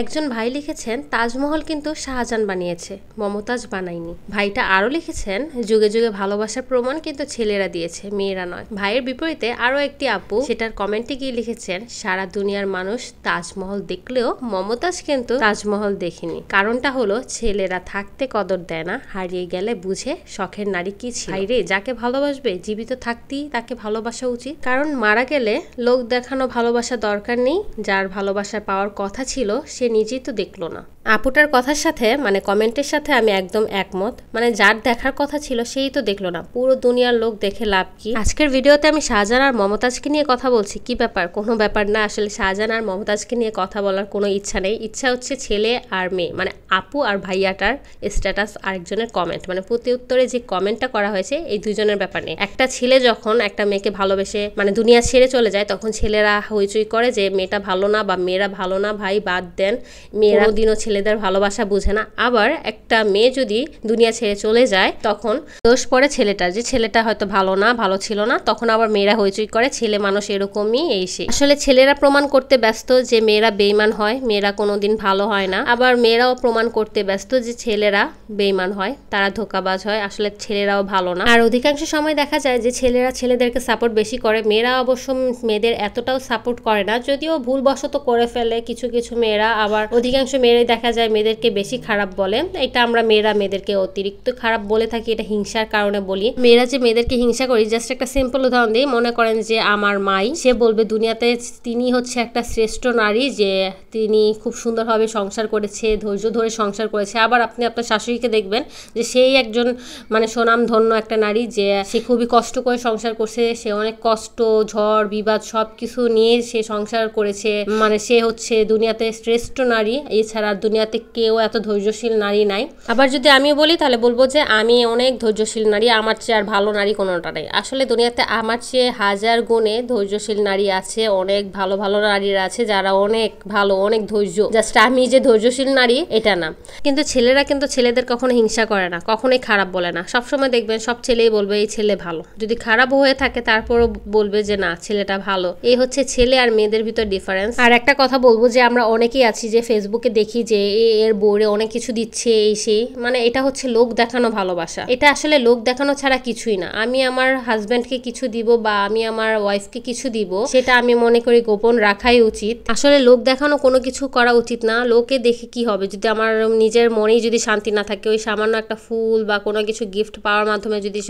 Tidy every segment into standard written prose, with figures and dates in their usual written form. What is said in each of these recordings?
একজন ভাই লিখেছেন তাজমহল কিন্তু শাহজাহান বানিয়েছে, মমতাজ বানায়নি। ভাইটা আরো লিখেছেন যুগে যুগে ভালোবাসার প্রমাণ কিন্তু ছেলেরা দিয়েছে, মেয়েরা নয়। ভাইয়ের বিপরীতে আরো একটি আপু সেটার কমেন্টে গিয়ে লিখেছেন সারা দুনিয়ার মানুষ তাজমহল দেখলেও মমতাজ কিন্তু তাজমহল দেখেনি। কারণটা হলো ছেলেরা থাকতে কদর দেয় না, হারিয়ে গেলে বুঝে শখের নারী কি ছিল। ভাইরে, যাকে ভালোবাসবে জীবিত থাকতেই তাকে ভালোবাসা উচিত, কারণ মারা গেলে লোক দেখানো ভালোবাসা দরকার নেই। যার ভালোবাসা পাওয়ার কথা ছিল সে নিজেই তো দেখলো না। আপুটার কথার সাথে মানে কমেন্টের সাথে আমি একদম একমত। মানে যার দেখার কথা ছিল সেই তো দেখলো না, পুরো দুনিয়ার লোক দেখে লাভ কি। আজকের ভিডিওতে আমি শাহজাহান আর মমতাজকে নিয়ে কথা বলছি। কি ব্যাপার? কোনো ব্যাপার না। আসলে শাহজাহান আর মমতাজকে নিয়ে কথা বলার কোনো ইচ্ছা নেই। ইচ্ছা হচ্ছে ছেলে আর মেয়ে, মানে আপু আর ভাইয়াটার স্ট্যাটাস আরেকজনের কমেন্ট, মানে প্রতি উত্তরে যে কমেন্টটা করা হয়েছে এই দুজনের ব্যাপার নেই। একটা ছেলে যখন একটা মেয়েকে ভালোবেসে মানে দুনিয়া ছেড়ে চলে যায়, তখন ছেলেরা হইচই করে যে মেয়েটা ভালো না বা মেয়েরা ভালো না, ভাই বাদ দেন। মেয়েরা দিনও ছেলেদের ভালোবাসা বুঝে না। আবার একটা মেয়ে যদি দুনিয়া ছেড়ে চলে যায় তখন দোষ পড়ে ছেলেটার, যে ছেলেটা হয়তো ভালো না, ভালো ছিল না। তখন আবার মেয়েরা হইচই করে ছেলে মানুষ এরকমই, এই সে। আসলে ছেলেরা প্রমাণ করতে ব্যস্ত যে মেয়েরা বেঈমান হয়, মেয়েরা কোনোদিন ভালো হয় না। আবার মেয়েরাও প্রমাণ করতে ব্যস্ত যে ছেলেরা বেঈমান হয়, তারা ধোঁকাবাজ হয়। আসলে ছেলেরাও ভালো না। আর অধিকাংশ সময় দেখা যায় যে ছেলেরা ছেলেদেরকে সাপোর্ট বেশি করে, মেয়েরা অবশ্য মেয়েদের এতটাও সাপোর্ট করে না, যদিও ভুলবশত করে ফেলে কিছু কিছু মেয়েরা। আবার অধিকাংশ মেয়েরাই দেখা যায় মেয়েদেরকে বেশি খারাপ বলে। এটা আমরা মেয়েরা মেয়েদেরকে অতিরিক্ত খারাপ বলে থাকি, এটা হিংসার কারণে বলি। মেয়েরা যে মেয়েদেরকে হিংসা করি, জাস্ট একটা সিম্পল উদাহরণ দিই। মনে করেন যে আমার মাই, সে বলবে দুনিয়াতে তিনি হচ্ছে একটা শ্রেষ্ঠ নারী, যে তিনি খুব সুন্দরভাবে সংসার করেছে, ধৈর্য ধরে সংসার করেছে। আবার আপনি আপনার শাশুড়িকে দেখবেন যে সেই একজন মানে সুনামধন্য একটা নারী, যে সে খুবই কষ্ট করে সংসার করছে, সে অনেক কষ্ট, ঝড় বিবাদ সব কিছু নিয়ে সে সংসার করেছে, মানে সে হচ্ছে দুনিয়াতে শ্রেষ্ঠ নারী। এছাড়া দুনিয়াতে কেউ এত ধৈর্যশীল নারী নাই। আবার যদি আমি বলি তাহলে বলবো যে আমি অনেক ধৈর্যশীল নারী, আমার চেয়ে আর ভালো নারী কোনোটা নেই। আসলে দুনিয়াতে আমার চেয়ে হাজার গুণে ধৈর্যশীল নারী আছে, অনেক ভালো ভালো নারীরা আছে যারা অনেক ভালো, অনেক ধৈর্য। জাস্ট আমি যে ধৈর্যশীল নারী এটা না। কিন্তু ছেলেরা কিন্তু ছেলেদের কখনো হিংসা করে না, কখনোই খারাপ বলে না। সবসময় দেখবেন সব ছেলেই বলবে এই ছেলে ভালো, যদি খারাপ হয়ে থাকে তারপরও বলবে যে না ছেলেটা ভালো। এই হচ্ছে ছেলে আর মেয়েদের ভিতর ডিফারেন্স। আর একটা কথা বলবো যে আমরা অনেকেই আছি যে ফেসবুকে দেখি যে এর বউরে অনেক কিছু দিচ্ছে এই সেই, মানে এটা হচ্ছে লোক দেখানো ভালোবাসা। এটা আসলে লোক দেখানো ছাড়া কিছুই না। আমি আমার হাজব্যান্ডকে কিছু দিব বা আমি আমার ওয়াইফকে কিছু দিব, সেটা আমি মনে করি গোপন রাখাই উচিত। আসলে লোক দেখানো কোনো কিছু করা উচিত না। লোকে দেখে কি হবে, যদি আমার নিজের মনেই যদি শান্তি না থাকে, ওই সামান্য একটা ফুল বা কোনো কিছু গিফট পাওয়ার মাধ্যমে যদি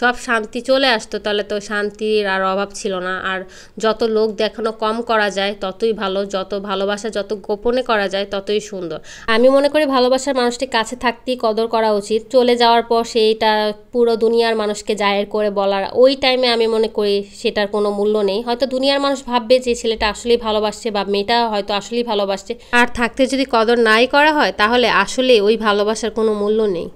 সব শান্তি চলে আসতো, তাহলে তো শান্তির আর অভাব ছিল না। আর যত লোক দেখানো কম করা যায় ততই ভালো, যত ভালোবাসা যত গোপনে করা যায় ততই সুন্দর। আমি মনে করি ভালোবাসার মানুষটি কাছে থাকতেই কদর করা উচিত। চলে যাওয়ার পর সেইটা পুরো দুনিয়ার মানুষকে জাহের করে বলার, ওই টাইমে আমি মনে করি সেটার কোনো মূল্য নেই। হয়তো দুনিয়ার মানুষ ভাববে যে ছেলেটা আসলেই ভালোবাসছে বা মেয়েটা হয়তো আসলেই ভালোবাসছে, আর থাকতে যদি কদর নাই করা হয় তাহলে আসলে ওই ভালোবাসার কোনো মূল্য নেই।